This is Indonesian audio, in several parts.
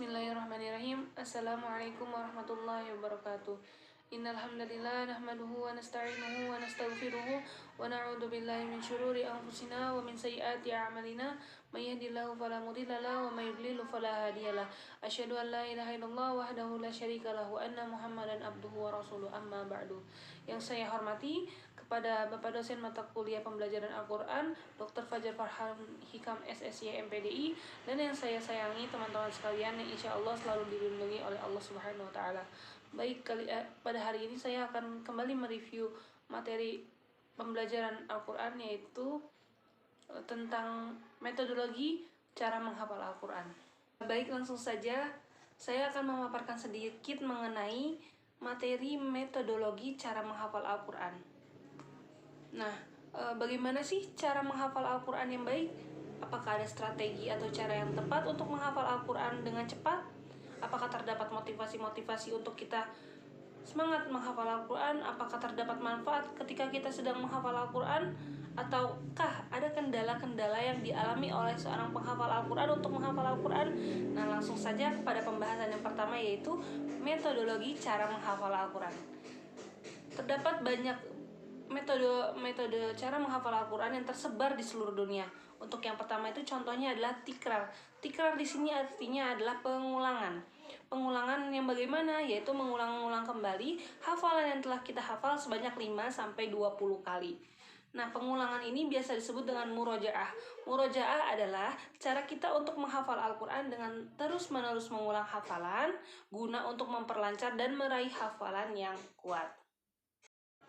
Bismillahirrahmanirrahim. Assalamualaikum warahmatullahi wabarakatuh. Innal hamdalillah nahmaduhu wa nasta'inuhu wa nastaghfiruhu wa na'udzu billahi min syururi anfusina wa min sayyiati a'malina may yahdihillahu fala mudilla lahu wa may yudlil fala hadiyalah. Asyhadu an la ilaha illallah wahdahu la syarika lahu wa anna Muhammadan abduhu wa rasuluh, amma ba'du. Yang saya hormati kepada Bapak dosen mata kuliah pembelajaran Al-Qur'an Dr. Fajar Farhan Hikam SSY MPDI, dan yang saya sayangi teman-teman sekalian yang insya Allah selalu dilindungi oleh Allah Subhanahu wa Ta'ala. Baik, pada hari ini saya akan kembali mereview materi pembelajaran Al-Quran, yaitu tentang metodologi cara menghafal Al-Quran. Baik, langsung saja saya akan memaparkan sedikit mengenai materi metodologi cara menghafal Al-Quran. Nah, bagaimana sih cara menghafal Al-Quran yang baik? Apakah ada strategi atau cara yang tepat untuk menghafal Al-Quran dengan cepat? Apakah terdapat motivasi-motivasi untuk kita semangat menghafal Al-Quran? Apakah terdapat manfaat ketika kita sedang menghafal Al-Quran? Ataukah ada kendala-kendala yang dialami oleh seorang penghafal Al-Quran untuk menghafal Al-Quran? Nah, langsung saja pada pembahasan yang pertama, yaitu metodologi cara menghafal Al-Quran. Terdapat banyak metode cara menghafal Al-Quran yang tersebar di seluruh dunia. Untuk yang pertama itu contohnya adalah tikrar. Tikrar di sini artinya adalah pengulangan. Pengulangan yang bagaimana? Yaitu mengulang-ulang kembali hafalan yang telah kita hafal sebanyak 5-20 kali. Nah, pengulangan ini biasa disebut dengan murojaah. Murojaah adalah cara kita untuk menghafal Al-Quran dengan terus-menerus mengulang hafalan guna untuk memperlancar dan meraih hafalan yang kuat.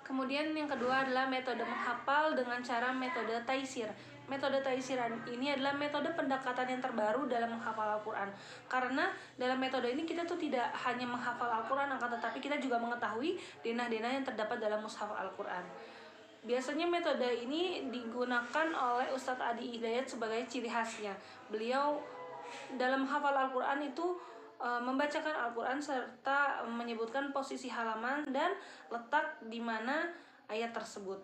Kemudian yang kedua adalah metode menghafal dengan cara metode taisir. Metode taisir ini adalah metode pendekatan yang terbaru dalam menghafal Al-Quran. Karena dalam metode ini kita tuh tidak hanya menghafal Al-Quran, akan tetapi kita juga mengetahui denah-denah yang terdapat dalam mushaf Al-Quran. Biasanya metode ini digunakan oleh Ustadz Adi Hidayat sebagai ciri khasnya. Beliau dalam menghafal Al-Quran itu membacakan Al-Quran serta menyebutkan posisi halaman dan letak di mana ayat tersebut.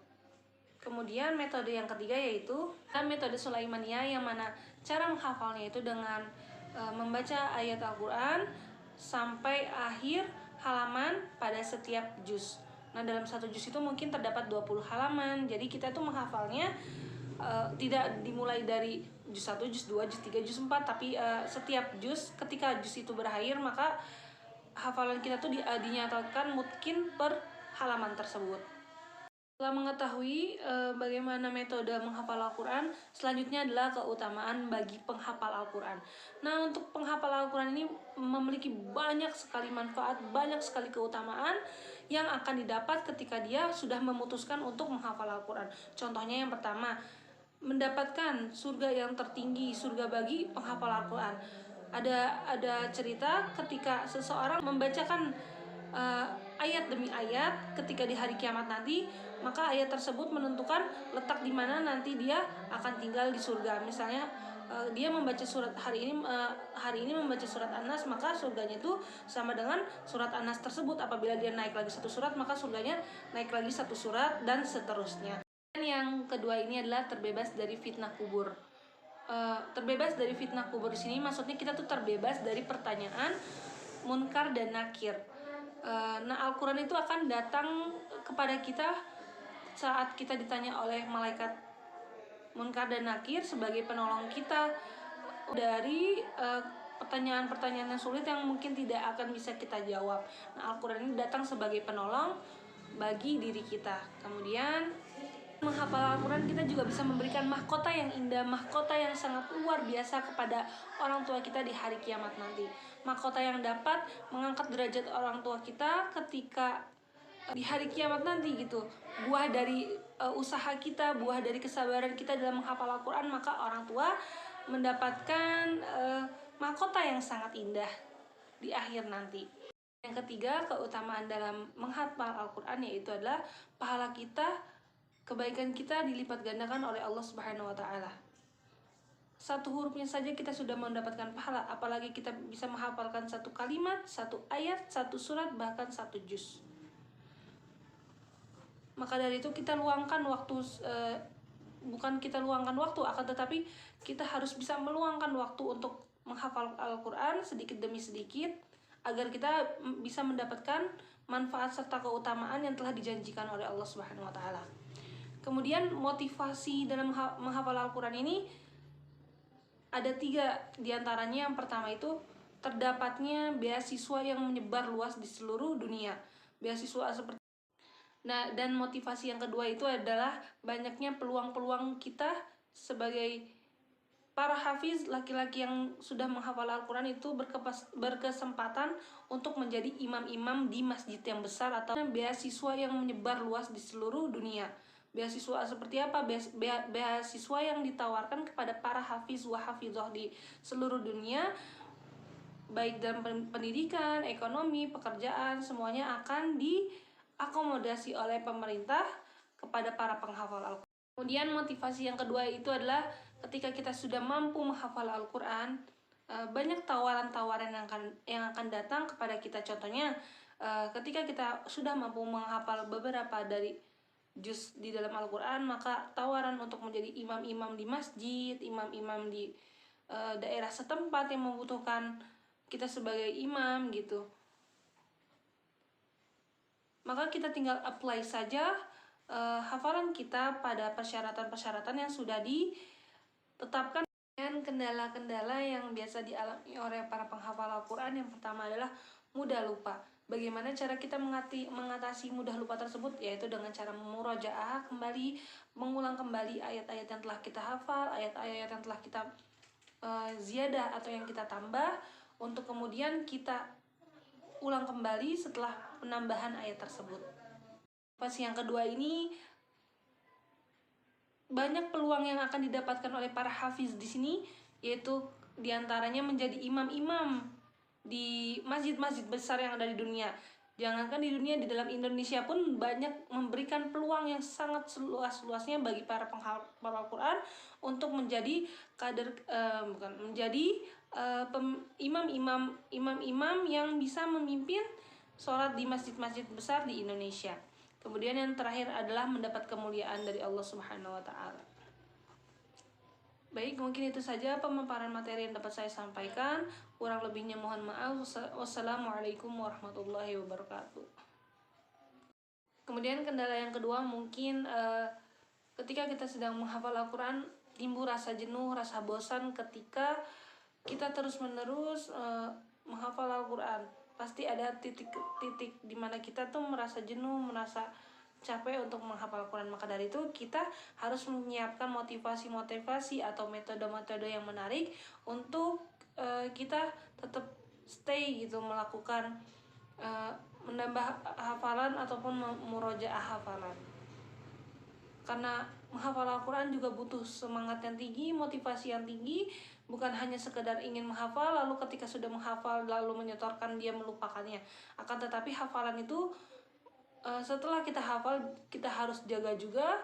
Kemudian metode yang ketiga yaitu metode Sulaimaniyah, yang mana cara menghafalnya itu dengan membaca ayat Al-Quran sampai akhir halaman pada setiap juz. Nah, dalam satu juz itu mungkin terdapat 20 halaman. Jadi kita tuh menghafalnya tidak dimulai dari juz 1, juz 2, juz 3, juz 4, tapi setiap juz, ketika juz itu berakhir, maka hafalan kita tuh dinyatakan mungkin per halaman tersebut. Setelah mengetahui bagaimana metode menghafal Al-Quran, selanjutnya adalah keutamaan bagi penghafal Al-Quran. Nah, untuk penghafal Al-Quran ini memiliki banyak sekali manfaat, banyak sekali keutamaan yang akan didapat ketika dia sudah memutuskan untuk menghafal Al-Quran. Contohnya yang pertama, mendapatkan surga yang tertinggi, surga bagi penghafal Al-Quran. Ada cerita ketika seseorang membacakan ayat demi ayat ketika di hari kiamat nanti, maka ayat tersebut menentukan letak di mana nanti dia akan tinggal di surga. Misalnya dia membaca surat hari ini membaca surat An-Nas, maka surganya itu sama dengan surat An-Nas tersebut. Apabila dia naik lagi satu surat, maka surganya naik lagi satu surat, dan seterusnya. Dan yang kedua ini adalah terbebas dari fitnah kubur. Terbebas dari fitnah kubur di sini maksudnya kita tuh terbebas dari pertanyaan munkar dan nakir. Nah, Al-Quran itu akan datang kepada kita saat kita ditanya oleh malaikat munkar dan nakir sebagai penolong kita dari pertanyaan-pertanyaan yang sulit yang mungkin tidak akan bisa kita jawab. Nah, Al-Quran ini datang sebagai penolong bagi diri kita. Kemudian menghafal Al-Quran kita juga bisa memberikan mahkota yang indah, mahkota yang sangat luar biasa kepada orang tua kita di hari kiamat nanti. Mahkota yang dapat mengangkat derajat orang tua kita ketika di hari kiamat nanti gitu. Buah dari usaha kita, buah dari kesabaran kita dalam menghafal Al-Quran, maka orang tua mendapatkan mahkota yang sangat indah di akhir nanti. Yang ketiga, keutamaan dalam menghafal Al-Quran yaitu adalah pahala kita, kebaikan kita dilipat gandakan oleh Allah Subhanahu wa Ta'ala. Satu hurufnya saja kita sudah mendapatkan pahala, apalagi kita bisa menghafalkan satu kalimat, satu ayat, satu surat, bahkan satu juz. Maka dari itu kita luangkan waktu, bukan kita luangkan waktu, akan tetapi kita harus bisa meluangkan waktu untuk menghafal Al-Quran sedikit demi sedikit agar kita bisa mendapatkan manfaat serta keutamaan yang telah dijanjikan oleh Allah Subhanahu wa taala. Kemudian motivasi dalam menghafal Al-Quran ini ada 3 diantaranya. Yang pertama itu terdapatnya beasiswa yang menyebar luas di seluruh dunia. Beasiswa seperti dan motivasi yang kedua itu adalah banyaknya peluang-peluang kita sebagai para hafiz laki-laki yang sudah menghafal Al-Quran itu berkesempatan untuk menjadi imam-imam di masjid yang besar atau beasiswa yang menyebar luas di seluruh dunia. Beasiswa seperti apa? Beasiswa yang ditawarkan kepada para hafiz wa hafizah di seluruh dunia, baik dalam pendidikan, ekonomi, pekerjaan, semuanya akan diakomodasi oleh pemerintah kepada para penghafal Al-Quran. Kemudian motivasi yang kedua itu adalah ketika kita sudah mampu menghafal Al-Quran, banyak tawaran-tawaran yang akan datang kepada kita. Contohnya, ketika kita sudah mampu menghafal beberapa dari juz di dalam Al-Quran, maka tawaran untuk menjadi imam-imam di masjid, imam-imam di daerah setempat yang membutuhkan kita sebagai imam gitu. Maka kita tinggal apply saja hafalan kita pada persyaratan-persyaratan yang sudah ditetapkan. Dan kendala-kendala yang biasa dialami oleh para penghafal Al-Quran, yang pertama adalah mudah lupa. Bagaimana cara kita mengatasi mudah lupa tersebut? Yaitu dengan cara memurojaah kembali, mengulang kembali ayat-ayat yang telah kita hafal, ayat-ayat yang telah kita ziyadah atau yang kita tambah, untuk kemudian kita ulang kembali setelah penambahan ayat tersebut. Motivasi yang kedua ini banyak peluang yang akan didapatkan oleh para hafiz di sini, yaitu diantaranya menjadi imam-imam di masjid-masjid besar yang ada di dunia. Jangankan di dunia, di dalam Indonesia pun banyak memberikan peluang yang sangat seluas-luasnya bagi para penghafal Al-Quran untuk menjadi imam-imam yang bisa memimpin sholat di masjid-masjid besar di Indonesia. Kemudian yang terakhir adalah mendapat kemuliaan dari Allah Subhanahu wa taala. Baik, mungkin itu saja pemaparan materi yang dapat saya sampaikan. Kurang lebihnya mohon maaf. Wassalamualaikum warahmatullahi wabarakatuh. Kemudian kendala yang kedua mungkin ketika kita sedang menghafal Al-Quran, timbul rasa jenuh, rasa bosan ketika kita terus-menerus menghafal Al-Quran. Pasti ada titik-titik di mana kita tuh merasa jenuh, merasa capek untuk menghafal Al-Quran. Maka dari itu kita harus menyiapkan motivasi-motivasi atau metode-metode yang menarik untuk kita tetap stay gitu, melakukan menambah hafalan ataupun murojaah hafalan. Karena menghafal Al-Quran juga butuh semangat yang tinggi, motivasi yang tinggi. Bukan hanya sekedar ingin menghafal, lalu ketika sudah menghafal lalu menyetorkan dia melupakannya. Akan tetapi hafalan itu setelah kita hafal, kita harus jaga juga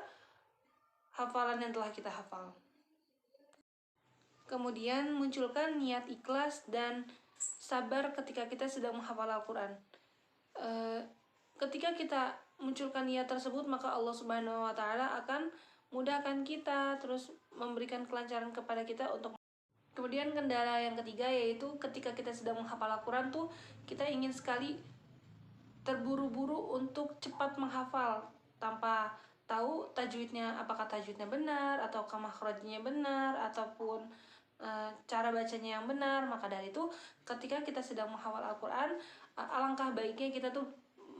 hafalan yang telah kita hafal. Kemudian munculkan niat ikhlas dan sabar ketika kita sedang menghafal Al-Quran. Ketika kita munculkan niat tersebut, maka Allah Subhanahu wa taala akan mudahkan kita, terus memberikan kelancaran kepada kita untuk. Kemudian kendala yang ketiga yaitu ketika kita sedang menghafal Al-Quran tuh kita ingin sekali terburu-buru untuk cepat menghafal tanpa tahu tajwidnya, apakah tajwidnya benar ataukah makhrajnya benar ataupun cara bacanya yang benar. Maka dari itu ketika kita sedang menghafal Al-Quran, alangkah baiknya kita tuh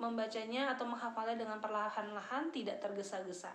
membacanya atau menghafalnya dengan perlahan-lahan, tidak tergesa-gesa.